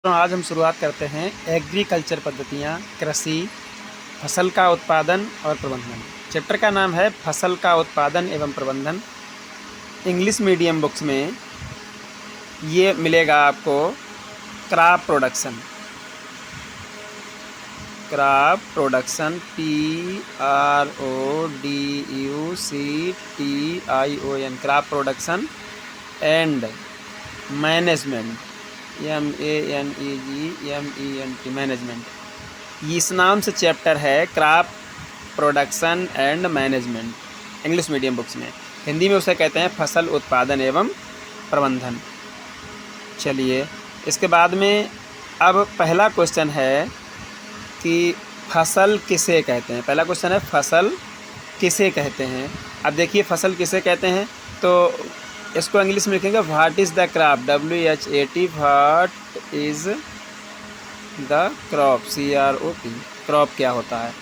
तो आज हम शुरुआत करते हैं एग्रीकल्चर पद्धतियाँ, कृषि, फसल का उत्पादन और प्रबंधन। चैप्टर का नाम है फसल का उत्पादन एवं प्रबंधन। इंग्लिश मीडियम बुक्स में ये मिलेगा आपको crop production. Crop production PRODUCTION crop production and management MANEGMENT management. इस नाम से चैप्टर है crop production and management English medium books में। हिंदी में उसे कहते हैं फसल उत्पादन एवं प्रबंधन। चलिए इसके बाद में अब पहला क्वेश्चन है कि फसल किसे कहते हैं। पहला क्वेश्चन है फसल किसे कहते हैं। अब देखिए फसल किसे कहते हैं तो इसको इंग्लिश में लिखेंगे what is the crop WHAT what is the crop CROP। Crop क्या होता है,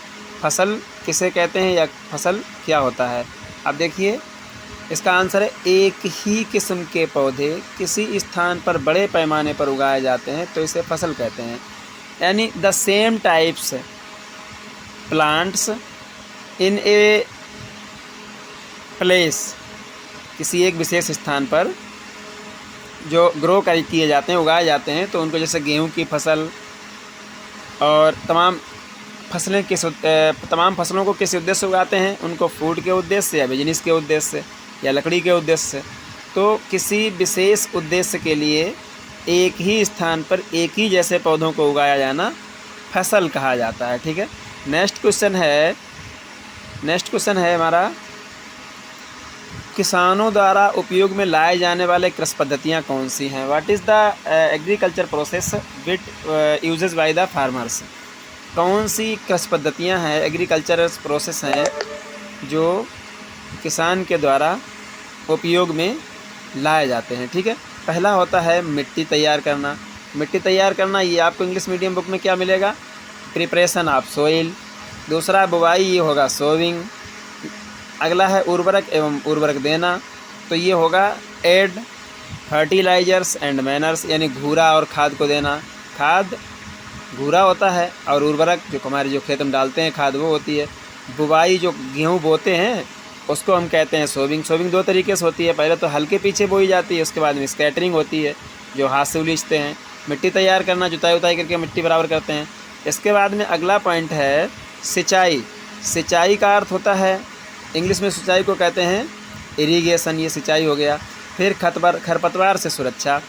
फसल किसे कहते हैं या फसल क्या होता है। अब देखिए इसका आंसर है एक ही किस्म के पौधे किसी स्थान पर बड़े पैमाने पर उगाए जाते हैं तो इसे फसल कहते हैं। यानी the same types plants in a place, किसी एक विशेष स्थान पर जो ग्रो किए जाते हैं, उगाए जाते हैं, तो उनको जैसे गेहूं की फसल और तमाम फसलों को किस उद्देश्य से उगाते हैं, उनको फूड के उद्देश्य से या बिजनेस के उद्देश्य से या लकड़ी के उद्देश्य से। तो किसी विशेष उद्देश्य के लिए एक ही स्थान पर एक ही जैसे पौधों को उगाया जाना फसल कहा जाता है। ठीक है, नेक्स्ट क्वेश्चन है हमारा किसानों द्वारा उपयोग में लाए जाने वाले कृषि पद्धतियाँ कौन सी हैं। What is the agriculture process which uses by the farmers. कौन सी कृषि पद्धतियाँ हैं, एग्रीकल्चर प्रोसेस हैं जो किसान के द्वारा उपयोग में लाए जाते हैं। ठीक है, पहला होता है मिट्टी तैयार करना। मिट्टी तैयार करना ये आपको इंग्लिश मीडियम बुक में क्या मिलेगा, प्रिपरेशन ऑफ सोइल। दूसरा बुवाई, ये होगा सोविंग। अगला है उर्वरक एवं उर्वरक देना, तो ये होगा एड फर्टिलाइजर्स एंड मैनर्स, यानी घूरा और खाद को देना। खाद घूरा होता है और उर्वरक जो हमारे जो खेत में डालते हैं खाद वो होती है। बुवाई जो गेहूँ बोते हैं उसको हम कहते हैं सोविंग। सोविंग दो तरीके से होती है, पहले तो हल के पीछे बोई जाती है, उसके बाद में स्कैटरिंग होती है जो हाथ से उलीचते हैं। मिट्टी तैयार करना, जुताई उताई करके मिट्टी बराबर करते हैं। इसके बाद में अगला पॉइंट है सिंचाई। सिंचाई का अर्थ होता है, इंग्लिश में सिंचाई को कहते हैं इरिगेशन, ये सिंचाई हो गया। फिर खरपतवार से सुरक्षा।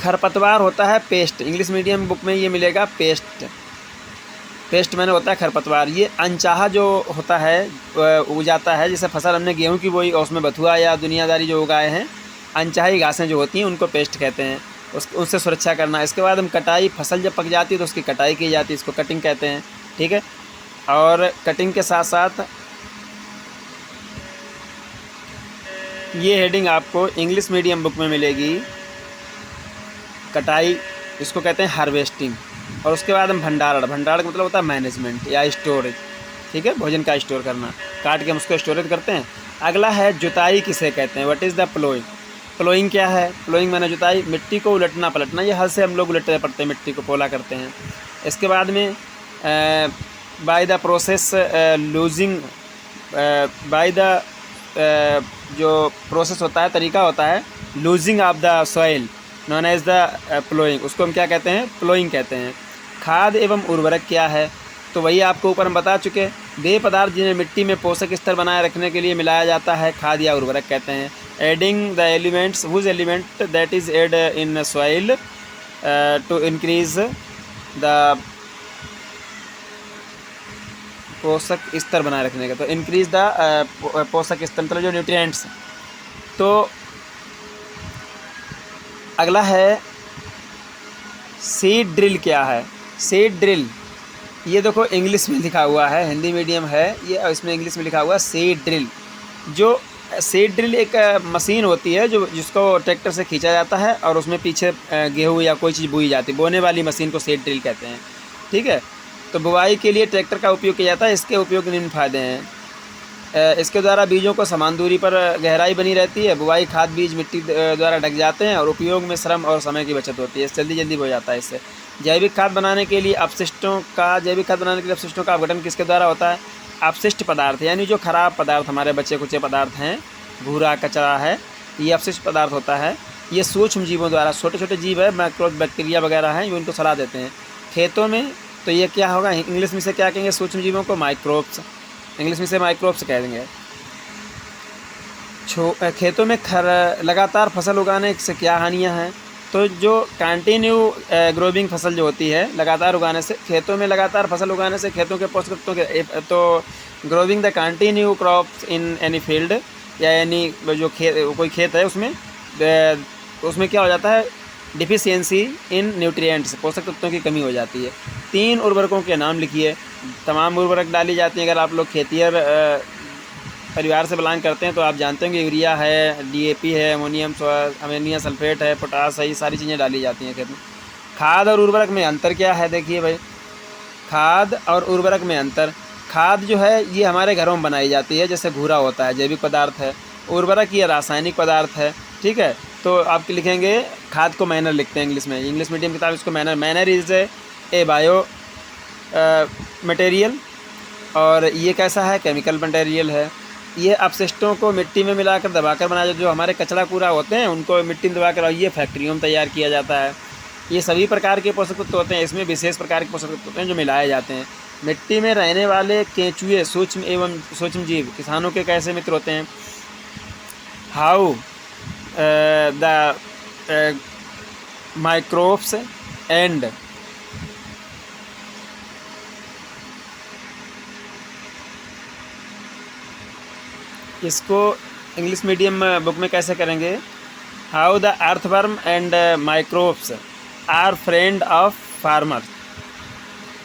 खरपतवार होता है पेस्ट, इंग्लिश मीडियम बुक में ये मिलेगा पेस्ट। पेस्ट मैंने होता है खरपतवार। ये अनचाहा जो होता है उग जाता है, जैसे फसल हमने गेहूं की बोई और उसमें बथुआ या दुनियादारी जो उगाए हैं, अनचाही घासें जो होती हैं उनको पेस्ट कहते हैं, उससे सुरक्षा करना। इसके बाद हम कटाई, फसल जब पक जाती है तो उसकी कटाई की जाती है, इसको कटिंग कहते हैं। ठीक है, और कटिंग के साथ साथ ये हेडिंग आपको इंग्लिश मीडियम बुक में मिलेगी कटाई, इसको कहते हैं हार्वेस्टिंग। और उसके बाद हम भंडारण का मतलब होता है मैनेजमेंट या स्टोरेज। ठीक है, भोजन का स्टोर करना, काट के हम उसको स्टोरेज करते हैं। अगला है जुताई किसे कहते हैं, what is the ploughing. Ploughing क्या है, प्लोइंग मैंने जुताई, मिट्टी को उलटना पलटना, ये हल से हम लोग उलटते पड़ते हैं, मिट्टी को पोला करते हैं। इसके बाद में by the process loosing, by the जो प्रोसेस होता है, तरीका होता है loosing of the soil known as the ploughing, उसको हम क्या कहते हैं, प्लोइंग कहते हैं। खाद एवं उर्वरक क्या है, तो वही आपको ऊपर हम बता चुके, वे पदार्थ जिन्हें मिट्टी में पोषक स्तर बनाए रखने के लिए मिलाया जाता है खाद या उर्वरक कहते हैं। Adding the elements whose element that is add in soil to increase the पोषक स्तर बनाए रखने का, तो इंक्रीज द पोषक स्तर मतलब जो न्यूट्रिएंट्स। तो अगला है सीड ड्रिल क्या है। सीड ड्रिल ये देखो इंग्लिश में लिखा हुआ है, हिंदी मीडियम है ये, इसमें इंग्लिश में लिखा हुआ है सीड ड्रिल। जो सीड ड्रिल एक मशीन होती है जो जिसको ट्रैक्टर से खींचा जाता है और उसमें पीछे गेहूँ या कोई चीज़ बोई जाती है, बोने वाली मशीन को सीड ड्रिल कहते हैं। ठीक है, तो बुवाई के लिए ट्रैक्टर का उपयोग किया जाता है। इसके उपयोग निम्न फायदे हैं, इसके द्वारा बीजों को समान दूरी पर गहराई बनी रहती है। बुआई खाद बीज मिट्टी द्वारा ढक जाते हैं और उपयोग में श्रम और समय की बचत होती है। जल्दी जल्दी हो जाता है इससे। जैविक खाद बनाने के लिए अपशिष्टों का अपघटन किसके द्वारा होता है? अपशिष्ट पदार्थ यानी जो खराब पदार्थ हमारे बचे कुचे पदार्थ हैं, भूरा कचरा है, ये अपशिष्ट पदार्थ होता है। ये सूक्ष्म जीवों द्वारा, छोटे छोटे जीव है, माइक्रो बैक्टीरिया वगैरह हैं, जो इनको सलाह देते हैं। खेतों में तो ये क्या होगा, इंग्लिश में से क्या कहेंगे सूक्ष्म जीवों को? माइक्रोब्स, इंग्लिश में से माइक्रोब्स कह देंगे। खेतों में लगातार फसल उगाने से क्या हानियाँ हैं? तो जो कंटिन्यू ग्रोइंग फसल जो होती है, लगातार उगाने से, खेतों में लगातार फसल उगाने से खेतों के पोषक तत्वों के तो growing the continue crops in any field, या यानी जो कोई खेत है उसमें क्या हो जाता है? डिफिशियंसी इन न्यूट्रिएंट्स, पोषक तत्वों की कमी हो जाती है। 3 उर्वरकों के नाम लिखिए। तमाम उर्वरक डाली जाती हैं। अगर आप लोग खेतियर परिवार से बिलोंग करते हैं तो आप जानते होंगे यूरिया है, DAP है, अमोनियम सल्फेट है, पोटास है, ये सारी चीज़ें डाली जाती हैं खेत में। खाद और उर्वरक में अंतर क्या है? देखिए भाई, खाद और उर्वरक में अंतर। खाद जो है ये हमारे घरों में बनाई जाती है, जैसे घूरा होता है, जैविक पदार्थ है। उर्वरक ये रासायनिक पदार्थ है, ठीक है। तो आप लिखेंगे खाद को मैनर लिखते हैं इंग्लिश में, इंग्लिश मीडियम किताब इसको manner is a bio material, और ये कैसा है? केमिकल मटेरियल है। ये अपशिष्टों को मिट्टी में मिलाकर दबाकर बनाया, जो हमारे कचरा कूड़ा होते हैं उनको मिट्टी में दबाकर, और ये फैक्ट्रियों में तैयार किया जाता है। ये सभी प्रकार के पोषक तत्व होते हैं, इसमें विशेष प्रकार के पोषक तत्व होते हैं जो मिलाए जाते हैं। मिट्टी में रहने वाले केंचुए सूक्ष्म एवं सूक्ष्म जीव किसानों के कैसे मित्र होते हैं? हाउ द माइक्रोब्स एंड इसको इंग्लिश मीडियम बुक में कैसे करेंगे? How the earthworm and microbes are friend of farmer.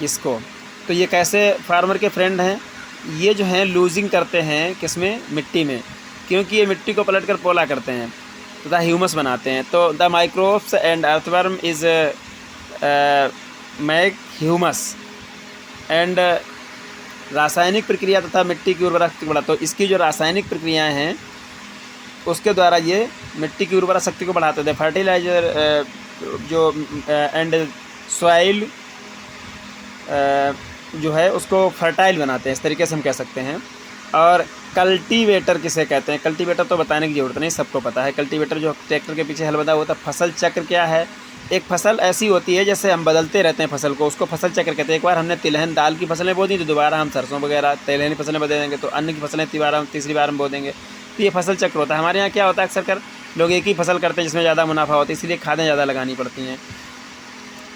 इसको तो ये कैसे फार्मर के फ्रेंड हैं? ये जो हैं लूजिंग करते हैं किसमें? मिट्टी में, क्योंकि ये मिट्टी को पलट कर पोला करते हैं तथा ह्यूमस बनाते हैं। तो the microbes and earthworm is make humus and रासायनिक प्रक्रिया तथा मिट्टी की उर्वरक शक्ति बढ़ा। तो इसकी जो रासायनिक प्रक्रियाएं हैं उसके द्वारा ये मिट्टी की उर्वरक शक्ति को बढ़ाते थे। फर्टिलाइजर जो एंड सॉइल जो है उसको फर्टाइल बनाते हैं, इस तरीके से हम कह सकते हैं। और कल्टीवेटर किसे कहते हैं? कल्टीवेटर तो बताने की ज़रूरत नहीं, सबको पता है। कल्टीवेटर जो ट्रैक्टर के पीछे हल बंधा होता है। फसल चक्र क्या है? एक फसल ऐसी होती है जैसे हम बदलते रहते हैं फसल को, उसको फसल चक्र कहते हैं। एक बार हमने तिलहन दाल की फसलें बो दी तो दोबारा हम सरसों वगैरह तिलहन की फसलें बो देंगे, तो अन्न की फसलें तीसरी बार हम बो देंगे। तो ये फसल चक्र होता है। हमारे यहाँ क्या होता है, अक्सर कर लोग एक ही फसल करते हैं जिसमें ज़्यादा मुनाफा होता है, इसलिए खादें ज़्यादा लगानी पड़ती हैं,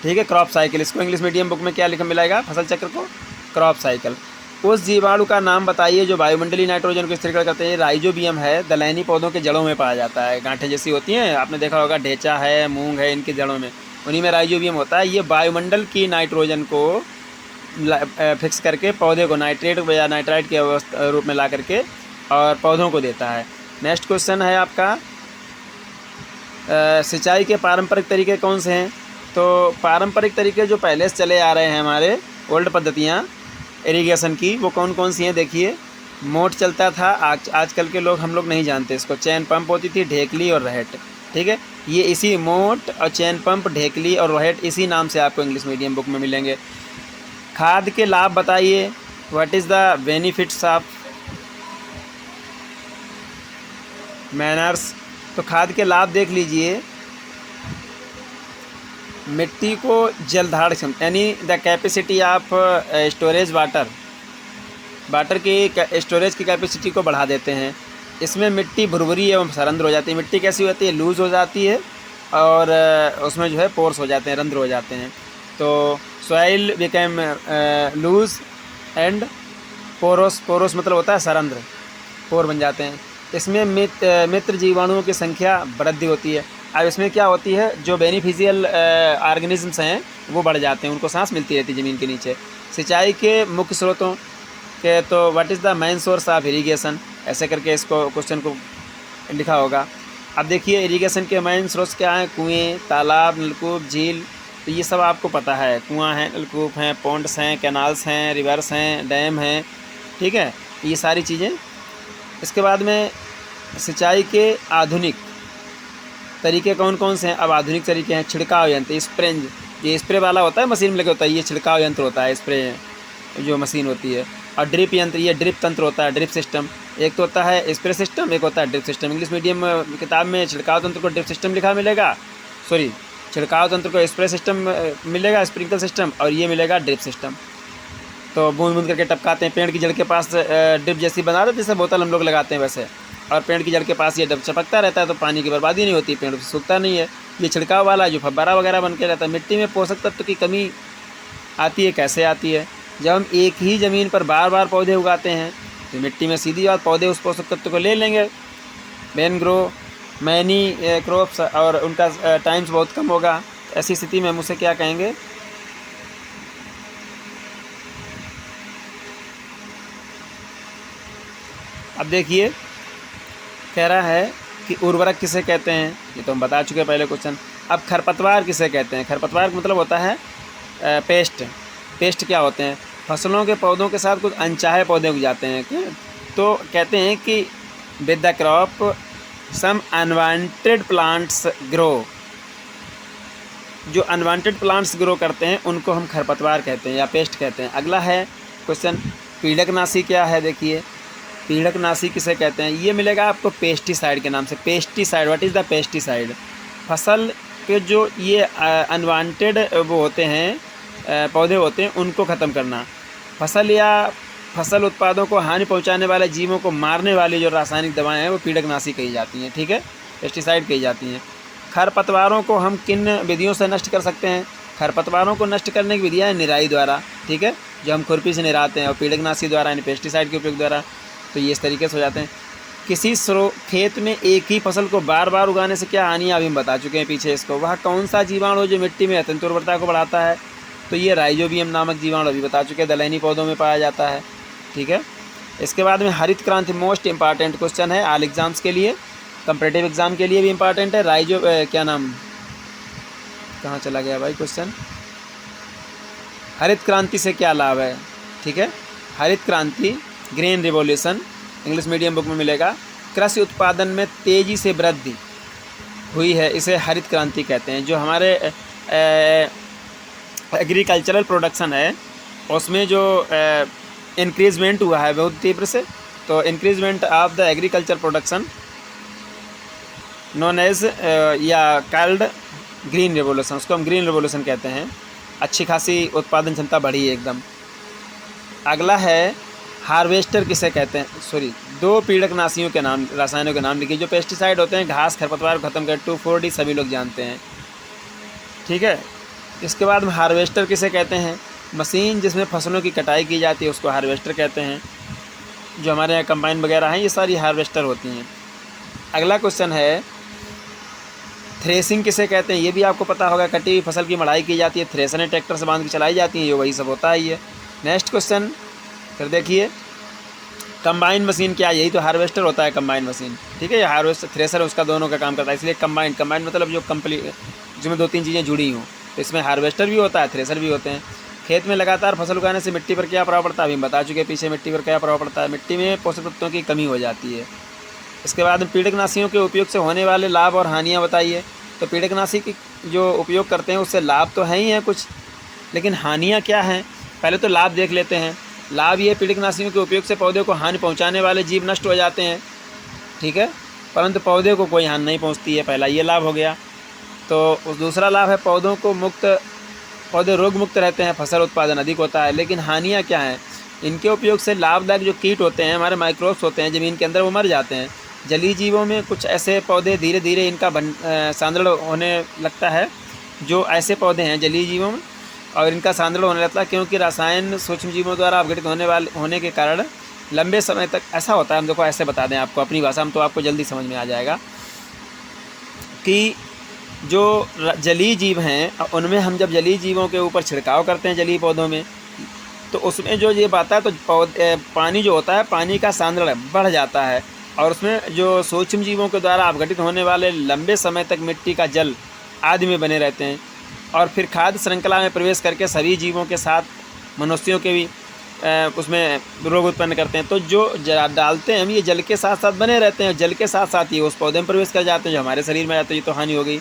ठीक है। क्रॉप साइकिल, इसको इंग्लिश मीडियम बुक में क्या लिखा मिलेगा? फसल चक्र को क्रॉप साइकिल। उस जीवाणु का नाम बताइए जो वायुमंडलीय नाइट्रोजन को स्थिरीकरण करते हैं। राइजोबियम है, दलहनी पौधों के जड़ों में पाया जाता है। गांठें जैसी होती हैं, आपने देखा होगा, ढेचा है, मूंग है, इनकी जड़ों में, उन्हीं में राइजोबियम होता है। ये वायुमंडल की नाइट्रोजन को फिक्स करके पौधे को नाइट्रेट या नाइट्राइट के रूप में ला करके और पौधों को देता है। नेक्स्ट क्वेश्चन है आपका, सिंचाई के पारंपरिक तरीके कौन से हैं? तो पारंपरिक तरीके जो पहले से चले आ रहे हैं हमारे, ओल्ड पद्धतियाँ इरिगेशन की, वो कौन कौन सी हैं? देखिए, मोट चलता था, आजकल के लोग हम लोग नहीं जानते इसको। चैन पंप होती थी, ढेकली और रहेट, ठीक है। ये इसी मोट और चैन पंप, ढेकली और रहेट इसी नाम से आपको इंग्लिश मीडियम बुक में मिलेंगे। खाद के लाभ बताइए। What is the benefits of manners? तो खाद के लाभ देख लीजिए। मिट्टी को जलधारण क्षमता यानी the capacity of storage water की स्टोरेज की कैपेसिटी को बढ़ा देते हैं। इसमें मिट्टी भुरभुरी एवं सरंध्र हो जाती है। मिट्टी कैसी होती है? लूज़ हो जाती है और उसमें जो है पोर्स हो जाते हैं, रंध्र हो जाते हैं। तो soil became loose and porous मतलब होता है सरंध्र, पोर बन जाते हैं। इसमें मित्र जीवाणुओं की संख्या वृद्धि होती है। अब इसमें क्या होती है, जो बेनिफिशियल ऑर्गेनिजम्स हैं वो बढ़ जाते हैं, उनको सांस मिलती रहती है ज़मीन के नीचे। सिंचाई के मुख्य स्रोतों के, तो what is the main source of irrigation, ऐसे करके इसको क्वेश्चन को लिखा होगा। अब देखिए इरीगेशन के मेन स्रोत क्या हैं? कुएँ, तालाब, नलकूप, झील, तो ये सब आपको पता है। कुआँ हैं, नलकूप हैं, पॉन्ड्स हैं, कैनाल्स हैं, रिवर्स हैं, डैम हैं, ठीक है। ये सारी चीज़ें इसके बाद में सिंचाई के आधुनिक तरीके कौन कौन से हैं? अब आधुनिक तरीके हैं छिड़काव यंत्र, स्प्रेंज, ये स्प्रे वाला होता है, मशीन में लगे होता है, ये छिड़काव यंत्र होता है, स्प्रे जो मशीन होती है। और ड्रिप यंत्र, ये ड्रिप तंत्र होता है, ड्रिप सिस्टम। एक तो होता है स्प्रे सिस्टम, एक होता है ड्रिप सिस्टम। इंग्लिश मीडियम किताब में छिड़काव तंत्र को ड्रिप सिस्टम लिखा मिलेगा, सॉरी छिड़काव तंत्र को स्प्रे सिस्टम मिलेगा, स्प्रिंकल सिस्टम, और ये मिलेगा ड्रिप सिस्टम। तो बूंद बूंद करके टपकाते हैं, पेड़ की जड़ के पास ड्रिप जैसी बना देते, जैसे बोतल हम लोग लगाते हैं वैसे, और पेड़ की जड़ के पास ये डब चपकता रहता है, तो पानी की बर्बादी नहीं होती, पेड़ सूखता नहीं है। ये छिड़काव वाला जो फव्वारा वगैरह बन के रहता है। मिट्टी में पोषक तत्व की कमी आती है, कैसे आती है? जब हम एक ही ज़मीन पर बार बार पौधे उगाते हैं तो मिट्टी में सीधी बात पौधे उस पोषक तत्व को ले लेंगे, मैन ग्रो मैनी क्रॉप्स, और उनका टाइम्स बहुत कम होगा। ऐसी स्थिति में हम उसे क्या कहेंगे? अब देखिए, कह रहा है कि उर्वरक किसे कहते हैं, ये तो हम बता चुके हैं पहले क्वेश्चन। अब खरपतवार किसे कहते हैं? खरपतवार का मतलब होता है पेस्ट। पेस्ट क्या होते हैं? फसलों के पौधों के साथ कुछ अनचाहे पौधे उग जाते हैं, तो कहते हैं कि with the crop some unwanted plants grow. जो अनवांटेड प्लांट्स ग्रो करते हैं उनको हम खरपतवार कहते हैं या पेस्ट कहते हैं। अगला है क्वेश्चन, पीड़कनाशी क्या है? देखिए, पीड़कनाशी किसे कहते हैं? ये मिलेगा आपको पेस्टिसाइड के नाम से। Pesticide, what is the pesticide? फसल के जो ये अनवांटेड वो होते हैं पौधे होते हैं, उनको ख़त्म करना। फसल या फसल उत्पादों को हानि पहुंचाने वाले जीवों को मारने वाली जो रासायनिक दवाएं हैं वो पीड़कनाशी कही जाती हैं, ठीक है, पेस्टिसाइड कही जाती हैं। खरपतवारों को हम किन विधियों से नष्ट कर सकते हैं? खरपतवारों को नष्ट करने की विधियाँ है निराई द्वारा, ठीक है, जो हम खुरपी से निराते हैं, और पीड़कनाशी द्वारा यानी पेस्टिसाइड के उपयोग द्वारा। तो ये इस तरीके से हो जाते हैं। किसी खेत में एक ही फसल को बार बार उगाने से क्या हानि, अभी हम बता चुके हैं पीछे इसको। वह कौन सा जीवाणु जो मिट्टी में अत्यंत उर्वरता को बढ़ाता है? तो ये राइजोबियम नामक जीवाणु अभी बता चुके हैं, दलहनी पौधों में पाया जाता है, ठीक है। इसके बाद में हरित क्रांति मोस्ट इंपॉर्टेंट क्वेश्चन है ऑल एग्जाम्स के लिए, कंपटीटिव एग्जाम के लिए भी इंपॉर्टेंट है। क्या नाम, कहाँ चला गया भाई क्वेश्चन? हरित क्रांति से क्या लाभ है, ठीक है। हरित क्रांति, green revolution, English medium book में मिलेगा। कृषि उत्पादन में तेज़ी से वृद्धि हुई है, इसे हरित क्रांति कहते हैं। जो हमारे एग्रीकल्चरल प्रोडक्शन है उसमें जो इंक्रीजमेंट हुआ है बहुत तीव्र से, तो increment of the agriculture production known as या कॉल्ड ग्रीन रिवॉल्यूशन, उसको हम ग्रीन रिवॉल्यूशन कहते हैं। अच्छी खासी उत्पादन क्षमता बढ़ी है एकदम। अगला है हार्वेस्टर किसे कहते हैं? सॉरी, 2 पीड़कनाशियों के नाम, रसायनों के नाम लिखिए जो पेस्टिसाइड होते हैं, घास खरपतवार को खत्म कर 2,4-D सभी लोग जानते हैं, ठीक है। इसके बाद में हार्वेस्टर किसे कहते हैं? मशीन जिसमें फसलों की कटाई की जाती है उसको हार्वेस्टर कहते हैं। जो हमारे यहाँ कंबाइन वगैरह हैं ये सारी हार्वेस्टर होती हैं। अगला क्वेश्चन है थ्रेसिंग किसे कहते हैं? ये भी आपको पता होगा, कटी हुई फसल की मढ़ाई की जाती है, थ्रेसर ने ट्रैक्टर से बांध के चलाई जाती है, ये वही सब होता है ये। नेक्स्ट क्वेश्चन फिर देखिए, कंबाइन मशीन क्या? यही तो हार्वेस्टर होता है, कंबाइन मशीन, ठीक है। ये हार्वेस्टर थ्रेसर उसका दोनों का काम करता है, इसलिए कंबाइन मतलब जो कंप्लीट, जिसमें 2-3 चीज़ें जुड़ी हों, तो इसमें हार्वेस्टर भी होता है, थ्रेसर भी होते हैं। खेत में लगातार फसल उगाने से मिट्टी पर क्या प्रभाव पड़ता है? अभी हम बता चुके हैं पीछे मिट्टी पर क्या प्रभाव पड़ता है। मिट्टी में पोषक तत्वों की कमी हो जाती है। इसके बाद पीड़कनाशियों के उपयोग से होने वाले लाभ और हानियाँ बताइए। तो पीड़कनाशी की जो उपयोग करते हैं उससे लाभ तो है ही हैं कुछ, लेकिन हानियाँ क्या हैं? पहले तो लाभ देख लेते हैं। लाभ ये, पीड़कनाशियों के उपयोग से पौधे को हानि पहुंचाने वाले जीव नष्ट हो जाते हैं, ठीक है, परंतु पौधे को कोई हानि नहीं पहुंचती है, पहला ये लाभ हो गया। तो उस दूसरा लाभ है पौधे रोग मुक्त रहते हैं, फसल उत्पादन अधिक होता है। लेकिन हानियाँ क्या हैं? इनके उपयोग से लाभदायक जो कीट होते हैं, हमारे माइक्रोब्स होते हैं ज़मीन के अंदर, वो मर जाते हैं। जलीय जीवों में कुछ ऐसे पौधे धीरे धीरे इनका सांद्रण होने लगता है, जो ऐसे पौधे हैं जलीय जीवों में, और इनका सांद्रण होने लगता है क्योंकि रसायन सूक्ष्म जीवों द्वारा अपघटित होने के कारण लंबे समय तक ऐसा होता है। हम देखो ऐसे बता दें आपको अपनी भाषा में, तो आपको जल्दी समझ में आ जाएगा कि जो जलीय जीव हैं उनमें हम जब जलीय जीवों के ऊपर छिड़काव करते हैं जलीय पौधों में, तो उसमें जो ये आता है तो पानी जो होता है, पानी का सांद्रण बढ़ जाता है, और उसमें जो सूक्ष्म जीवों के द्वारा अपघटित होने वाले लंबे समय तक मिट्टी का जल आदि में बने रहते हैं, और फिर खाद्य श्रृंखला में प्रवेश करके सभी जीवों के साथ मनुष्यों के भी उसमें रोग उत्पन्न करते हैं। तो जो डालते हैं हम, ये जल के साथ साथ बने रहते हैं, जल के साथ साथ ये उस पौधे में प्रवेश कर जाते हैं जो हमारे शरीर में आते हैं, ये तो हानि हो गई।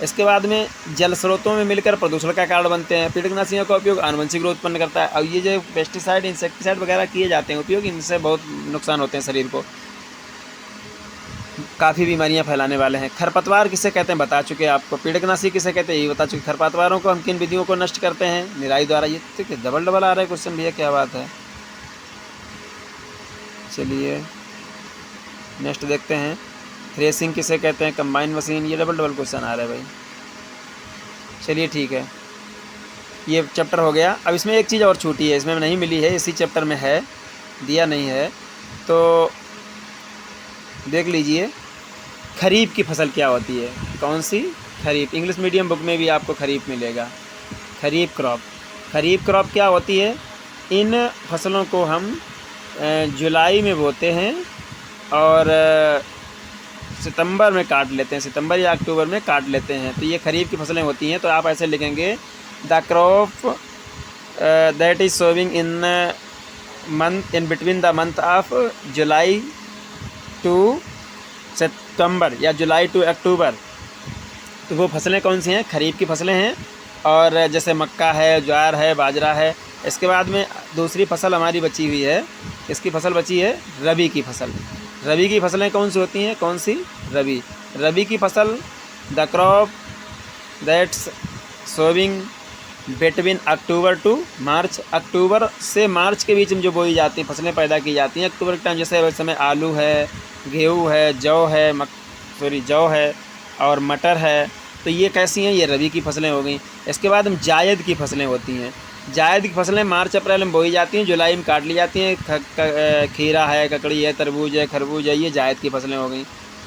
इसके बाद में जल स्रोतों में मिलकर प्रदूषण का कारण बनते हैं। कीटनाशियों का उपयोग आनुवंशिक रोग उत्पन्न करता है। अब ये जो पेस्टिसाइड, इंसेक्टिसाइड वगैरह किए जाते हैं उपयोग, इनसे बहुत नुकसान होते हैं शरीर को, काफ़ी बीमारियां फैलाने वाले हैं। खरपतवार किसे कहते हैं बता चुके हैं आपको। कीटनाशी किसे कहते हैं ये बता चुके। खरपतवारों को हम किन विधियों को नष्ट करते हैं? निराई द्वारा। ये ठीक है, डबल आ रहा है क्वेश्चन भैया, क्या बात है। चलिए नेक्स्ट देखते हैं। थ्रेसिंग किसे कहते हैं? Combine machine. ये डबल क्वेश्चन आ रहा है भाई। चलिए ठीक है, ये चैप्टर हो गया। अब इसमें एक चीज़ और छूटी है, इसमें नहीं मिली है, इसी चैप्टर में है, दिया नहीं है, तो देख लीजिए। खरीफ की फसल क्या होती है? कौन सी? खरीफ। इंग्लिश मीडियम बुक में भी आपको खरीफ मिलेगा। खरीफ क्रॉप। खरीफ क्रॉप क्या होती है? इन फसलों को हम जुलाई में बोते हैं और सितंबर में काट लेते हैं, सितंबर या अक्टूबर में काट लेते हैं। तो ये खरीफ की फसलें होती हैं। तो आप ऐसे लिखेंगे, the crop that is sowing in between the month of July to September या जुलाई टू अक्टूबर। तो वो फसलें कौन सी हैं? खरीफ की फसलें हैं। और जैसे मक्का है, ज्वार है, बाजरा है। इसके बाद में दूसरी फसल हमारी बची हुई है, इसकी फसल बची है रबी की फसल। रबी की फसलें कौन सी होती हैं? कौन सी? रबी। रबी की फसल, the crop that's sowing between October to March. अक्टूबर से मार्च के बीच में जो बोई जाती हैं, फसलें पैदा की जाती हैं अक्टूबर के टाइम। जैसे इस समय आलू है, गेहूँ है, जौ है, जौ है और मटर है। तो ये कैसी हैं? ये रबी की फसलें हो गई। इसके बाद हम जायद की फसलें होती हैं। जायद की फसलें मार्च अप्रैल में बोई जाती हैं, जुलाई में काट ली जाती हैं। खीरा है, ककड़ी है, तरबूज है, खरबूज है, ये जायद की फसलें हो गई।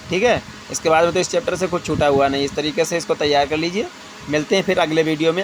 ठीक है, इसके बाद में तो इस चैप्टर से कुछ छूटा हुआ नहीं। इस तरीके से इसको तैयार कर लीजिए। मिलते हैं फिर अगले वीडियो में।